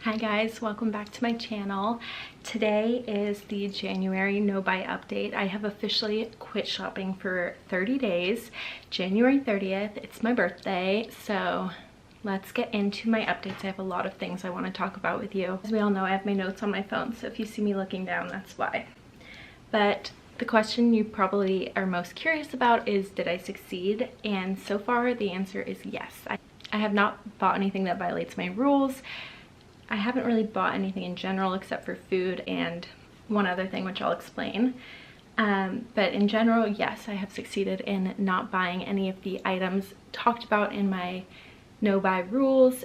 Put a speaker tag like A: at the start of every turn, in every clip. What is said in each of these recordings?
A: Hi guys, welcome back to my channel. Today is the January no buy update. I have officially quit shopping for 30 days, January 30th. It's my birthday, so let's get into my updates. I have a lot of things I want to talk about with you. As we all know, I have my notes on my phone, so if you see me looking down, that's why. But the question you probably are most curious about is, did I succeed? And so far the answer is yes. I have not bought anything that violates my rules. I haven't really bought anything in general except for food and one other thing which I'll explain. But in general, yes, I have succeeded in not buying any of the items talked about in my no buy rules,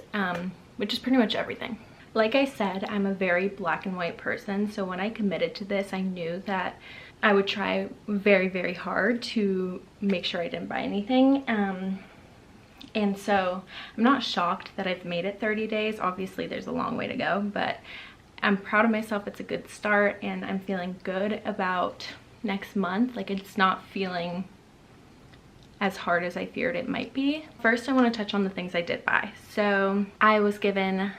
A: which is pretty much everything. Like I said, I'm a very black and white person, so when I committed to this, I knew that I would try very, very hard to make sure I didn't buy anything. And so I'm not shocked that I've made it 30 days. Obviously there's a long way to go, but I'm proud of myself. It's a good start and I'm feeling good about next month. Like, it's not feeling as hard as I feared it might be. First, I want to touch on the things I did buy. So I was given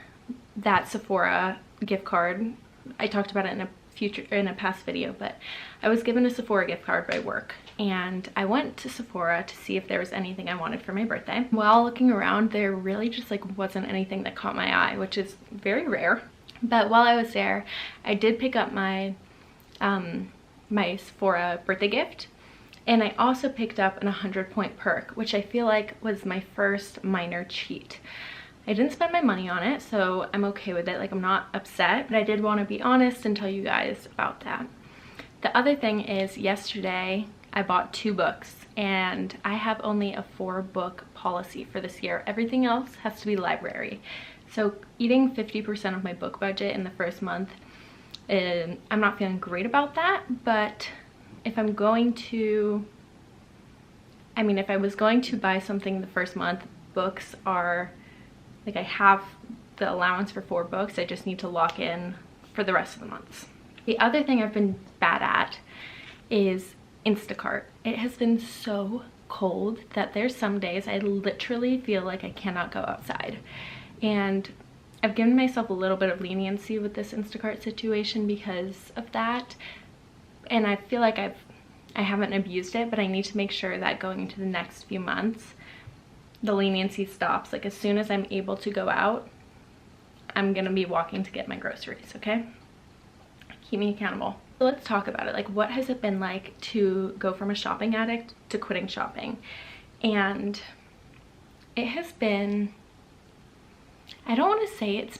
A: that Sephora gift card. I talked about it in a past video, but I was given a Sephora gift card by work, and I went to Sephora to see if there was anything I wanted for my birthday. While looking around, there really just wasn't anything that caught my eye, which is very rare. But while I was there, I did pick up my my Sephora birthday gift, and I also picked up an 100-point perk, which I feel like was my first minor cheat. I didn't spend my money on it, so I'm okay with it. Like, I'm not upset, but I did want to be honest and tell you guys about that. The other thing is, yesterday I bought 2 books, and I have only a 4-book policy for this year. Everything else has to be library. So eating 50% of my book budget in the first month, I'm not feeling great about that, but if I'm going to, if I was going to buy something the first month, books are, like, I have the allowance for 4 books. I just need to lock in for the rest of the months. The other thing I've been bad at is Instacart. It has been so cold that there's some days I literally feel like I cannot go outside. And I've given myself a little bit of leniency with this Instacart situation because of that. And I feel like I haven't abused it, but I need to make sure that going into the next few months, the leniency stops. Like, as soon as I'm able to go out, I'm gonna be walking to get my groceries, okay? Keep me accountable. So let's talk about it. Like, what has it been like to go from a shopping addict to quitting shopping? And it has been, I don't want to say it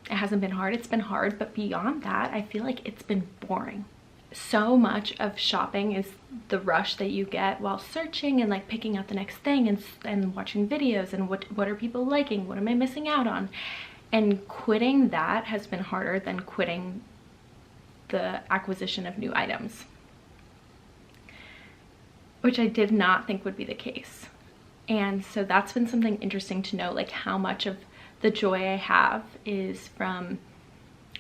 A: hasn't been hard. It's been hard, but beyond that, I feel like it's been boring. So much of shopping is the rush that you get while searching and like picking out the next thing and watching videos and what are people liking, what am I missing out on? And quitting that has been harder than quitting the acquisition of new items, which I did not think would be the case. And so that's been something interesting to know, like how much of the joy I have is from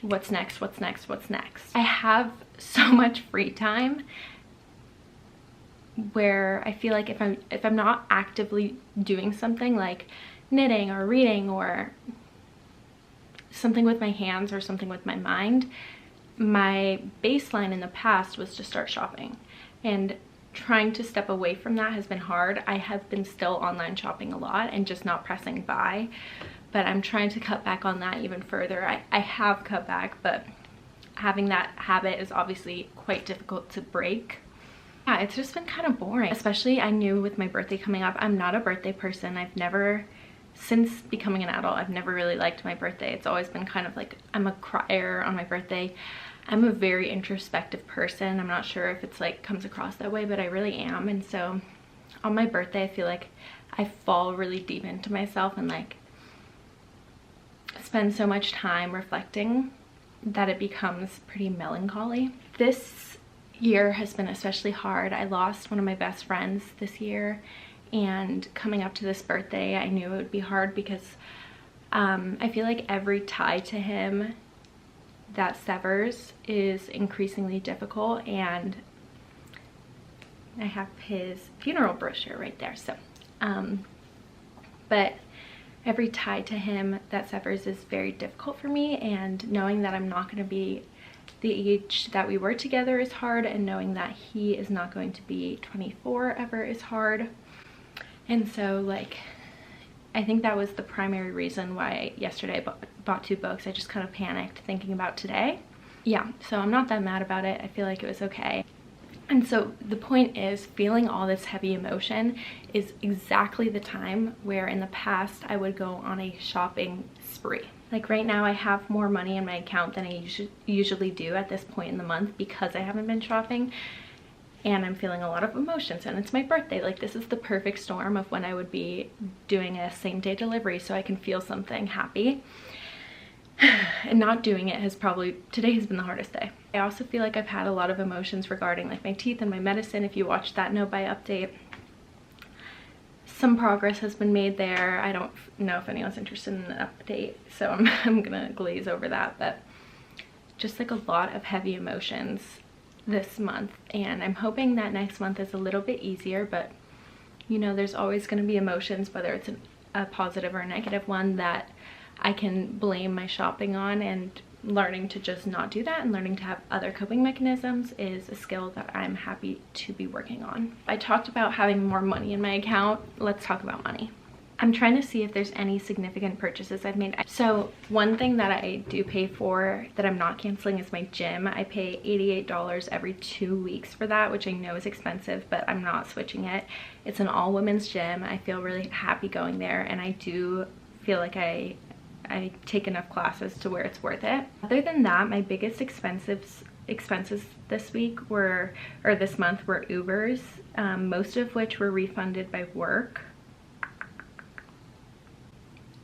A: what's next, what's next, what's next. I have so much free time where I feel like if I'm not actively doing something like knitting or reading or something with my hands or something with my mind, my baseline in the past was to start shopping, and trying to step away from that has been hard. I have been still online shopping a lot and just not pressing buy, but I'm trying to cut back on that even further. I have cut back, but having that habit is obviously quite difficult to break. Yeah, it's just been kind of boring. Especially, I knew with my birthday coming up, I'm not a birthday person. I've never, since becoming an adult, I've never really liked my birthday. It's always been kind of like, I'm a crier on my birthday. I'm a very introspective person. I'm not sure if it's like comes across that way, but I really am. And so on my birthday, I feel like I fall really deep into myself and like spend so much time reflecting that it becomes pretty melancholy. This year has been especially hard. I lost one of my best friends this year, and coming up to this birthday, I knew it would be hard because I feel like every tie to him that severs is increasingly difficult, and I have his funeral brochure right there. So but every tie to him that severs is very difficult for me, and knowing that I'm not going to be the age that we were together is hard, and knowing that he is not going to be 24 ever is hard. And so like I think that was the primary reason why yesterday I bought 2 books. I just kind of panicked thinking about today. Yeah, so I'm not that mad about it. I feel like it was okay. And so the point is, feeling all this heavy emotion is exactly the time where in the past I would go on a shopping spree. Like right now I have more money in my account than I usually do at this point in the month because I haven't been shopping, and I'm feeling a lot of emotions, and it's my birthday. Like this is the perfect storm of when I would be doing a same-day delivery so I can feel something happy. And not doing it today has been the hardest day. I also feel like I've had a lot of emotions regarding like my teeth and my medicine. If you watched that No Buy update, some progress has been made there. I don't know if anyone's interested in an update, so I'm gonna glaze over that, but just like a lot of heavy emotions this month, and I'm hoping that next month is a little bit easier. But you know, there's always going to be emotions, whether it's a positive or a negative one, that I can blame my shopping on, and learning to just not do that and learning to have other coping mechanisms is a skill that I'm happy to be working on. I talked about having more money in my account. Let's talk about money. I'm trying to see if there's any significant purchases I've made. So one thing that I do pay for that I'm not canceling is my gym. I pay $88 every 2 weeks for that, which I know is expensive, but I'm not switching it. It's an all women's gym. I feel really happy going there, and I do feel like I take enough classes to where it's worth it. Other than that, my biggest expenses this week were, or this month, were Ubers, most of which were refunded by work.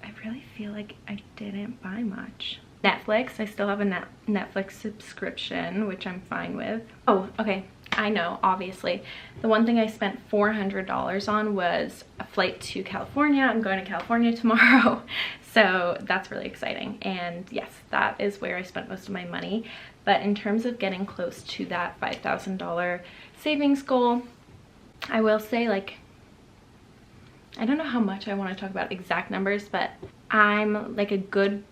A: I really feel like I didn't buy much. Netflix, I still have a Netflix subscription, which I'm fine with. Oh, okay, I know, obviously. The one thing I spent $400 on was a flight to California. I'm going to California tomorrow, so that's really exciting. And yes, that is where I spent most of my money. But in terms of getting close to that $5,000 savings goal, I will say, like, I don't know how much I want to talk about exact numbers, but I'm like a good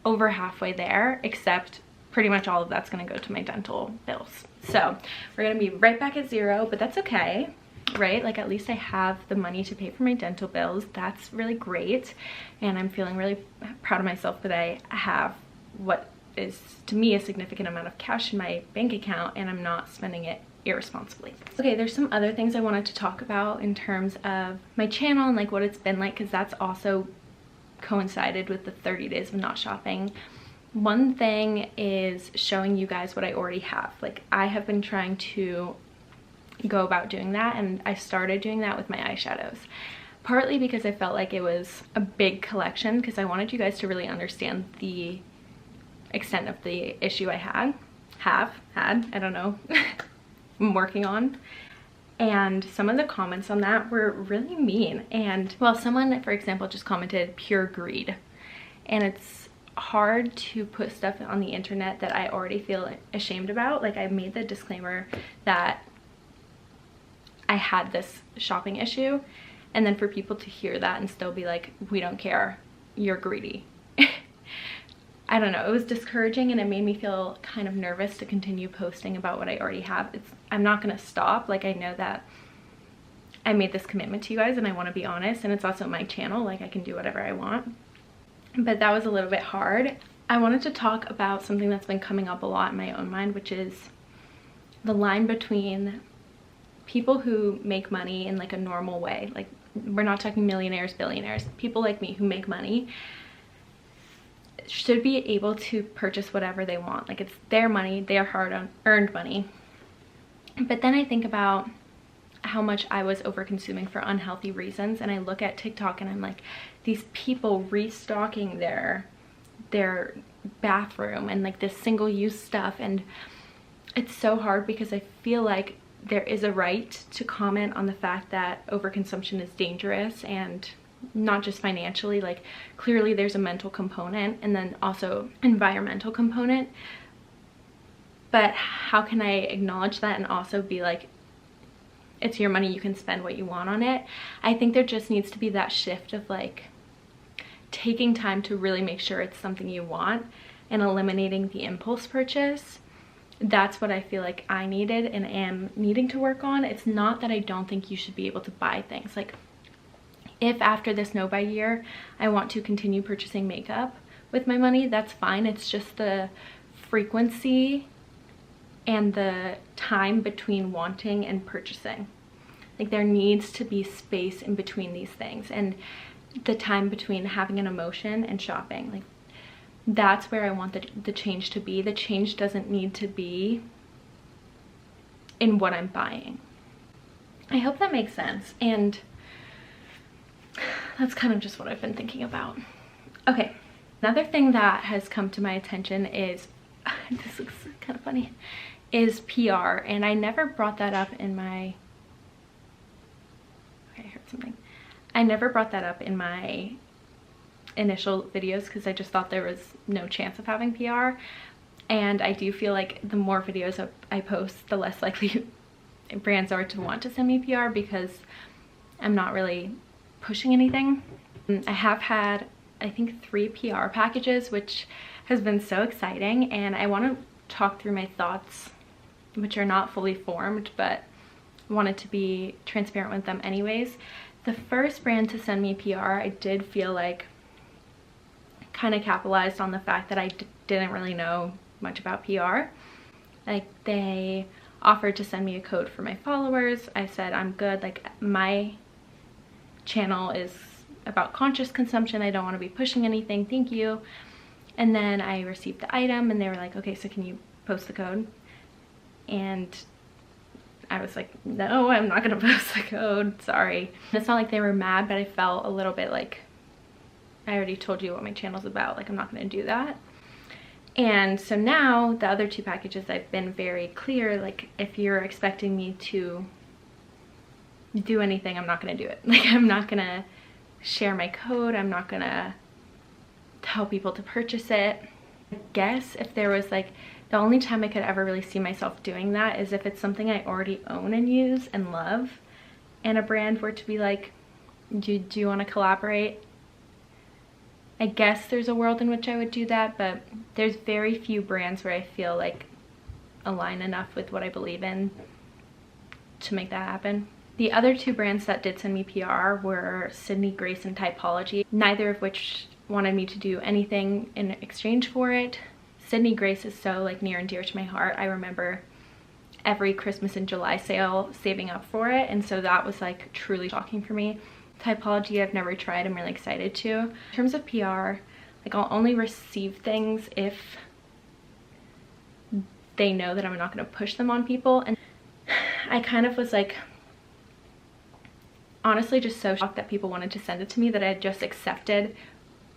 A: over halfway there, except pretty much all of that's going to go to my dental bills. So we're going to be right back at zero, but that's okay, right? Like at least I have the money to pay for my dental bills. That's really great. And I'm feeling really proud of myself that I have what is to me a significant amount of cash in my bank account, and I'm not spending it irresponsibly. Okay, there's some other things I wanted to talk about in terms of my channel and like what it's been like, because that's also coincided with the 30 days of not shopping. One thing is showing you guys what I already have. Like I have been trying to go about doing that, and I started doing that with my eyeshadows, partly because I felt like it was a big collection, because I wanted you guys to really understand the extent of the issue I had, I don't know, I'm working on. And some of the comments on that were really mean. And well, someone, for example, just commented pure greed, and it's hard to put stuff on the internet that I already feel ashamed about. Like I made the disclaimer that I had this shopping issue, and then for people to hear that and still be like, we don't care, you're greedy. I don't know, it was discouraging, and it made me feel kind of nervous to continue posting about what I already have. I'm not gonna stop. Like I know that I made this commitment to you guys, and I want to be honest, and it's also my channel, like I can do whatever I want. But that was a little bit hard. I wanted to talk about something that's been coming up a lot in my own mind, which is the line between people who make money in like a normal way. Like we're not talking millionaires, billionaires, people like me who make money should be able to purchase whatever they want. Like it's their money, their hard-earned money. But then I think about how much I was over consuming for unhealthy reasons, and I look at TikTok and I'm like, these people restocking their bathroom and like this single-use stuff, and it's so hard because I feel like there is a right to comment on the fact that overconsumption is dangerous, and not just financially, like clearly there's a mental component and then also environmental component. But how can I acknowledge that and also be like, it's your money, you can spend what you want on it? I think there just needs to be that shift of like, taking time to really make sure it's something you want and eliminating the impulse purchase. That's what I feel like I needed and am needing to work on. It's not that I don't think you should be able to buy things. Like, if after this no buy year I want to continue purchasing makeup with my money, that's fine. It's just the frequency and the time between wanting and purchasing. Like, there needs to be space in between these things, and the time between having an emotion and shopping. Like, that's where I want the change to be. The change doesn't need to be in what I'm buying. I hope that makes sense. And that's kind of just what I've been thinking about. Okay, another thing that has come to my attention is, this looks kind of funny, is PR. And I never brought that up in my, okay, I heard something. I never brought that up in my initial videos because I just thought there was no chance of having PR. And I do feel like the more videos I post, the less likely brands are to want to send me PR, because I'm not really pushing anything. I have had, I think, 3 PR packages, which has been so exciting, and I want to talk through my thoughts, which are not fully formed, but wanted to be transparent with them anyways. The first brand to send me PR, I did feel like kind of capitalized on the fact that I didn't really know much about PR. Like, they offered to send me a code for my followers. I said I'm good, like, my channel is about conscious consumption, I don't want to be pushing anything, thank you. And then I received the item and they were like, okay, so can you post the code? And I was like, no, I'm not gonna post the code, sorry. It's not like they were mad, but I felt a little bit like, I already told you what my channel's about, like, I'm not gonna do that. And so now the other 2 packages, I've been very clear, like, if you're expecting me to do anything, I'm not gonna do it. Like, I'm not gonna share my code, I'm not gonna tell people to purchase it. I guess if there was, like, the only time I could ever really see myself doing that is if it's something I already own and use and love, and a brand were to be like, do you want to collaborate? I guess there's a world in which I would do that, but there's very few brands where I feel like align enough with what I believe in to make that happen. The other 2 brands that did send me PR were Sydney Grace and Typology, neither of which wanted me to do anything in exchange for it. Sydney Grace is so, like, near and dear to my heart. I remember every Christmas and July sale saving up for it, and so that was, like, truly shocking for me. Typology I've never tried, I'm really excited to. In terms of PR, like, I'll only receive things if they know that I'm not going to push them on people. And I kind of was like, honestly, just so shocked that people wanted to send it to me that I had just accepted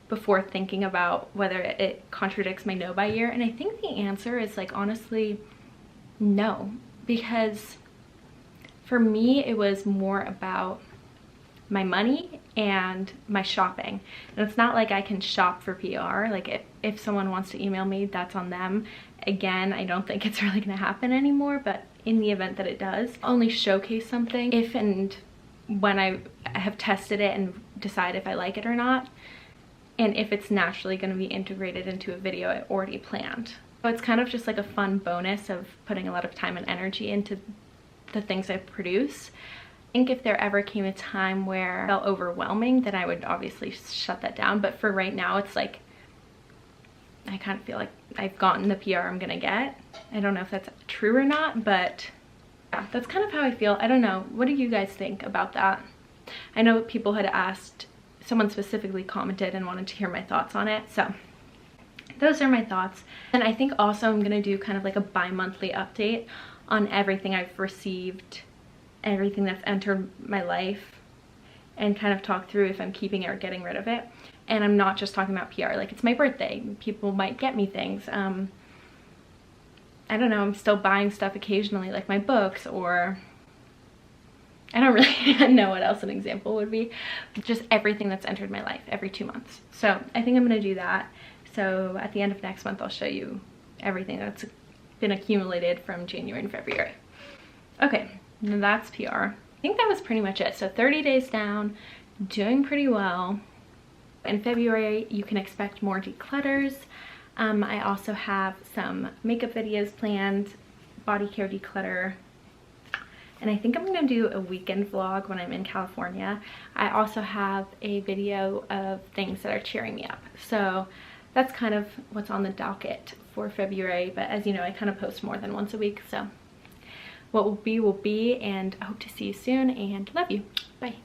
A: before thinking about whether it contradicts my no buy year. And I think the answer is, like, honestly, no, because for me it was more about my money and my shopping. And it's not like I can shop for PR. Like, if someone wants to email me, that's on them. Again, I don't think it's really gonna happen anymore, but in the event that it does, I'll only showcase something if and when I have tested it and decide if I like it or not, and if it's naturally going to be integrated into a video I already planned. So it's kind of just like a fun bonus of putting a lot of time and energy into the things I produce. I think if there ever came a time where it felt overwhelming, then I would obviously shut that down. But for right now, it's like, I kind of feel like I've gotten the PR I'm gonna get. I don't know if that's true or not, but yeah, that's kind of how I feel. I don't know. What do you guys think about that? I know people had asked, someone specifically commented and wanted to hear my thoughts on it. So those are my thoughts. And I think also I'm gonna do kind of like a bi-monthly update on everything I've received, everything that's entered my life, and kind of talk through if I'm keeping it or getting rid of it. And I'm not just talking about PR. Like, it's my birthday. People might get me things. I don't know, I'm still buying stuff occasionally, like my books, or I don't really know what else an example would be. Just everything that's entered my life every 2 months. So I think I'm gonna do that. So at the end of next month, I'll show you everything that's been accumulated from January and February. Okay, that's PR. I think that was pretty much it. So 30 days down, doing pretty well. In February, you can expect more declutters. I also have some makeup videos planned, body care declutter, and I think I'm gonna do a weekend vlog when I'm in California. I also have a video of things that are cheering me up. So that's kind of what's on the docket for February, but as you know, I kind of post more than once a week, so what will be, and I hope to see you soon, and love you. Bye.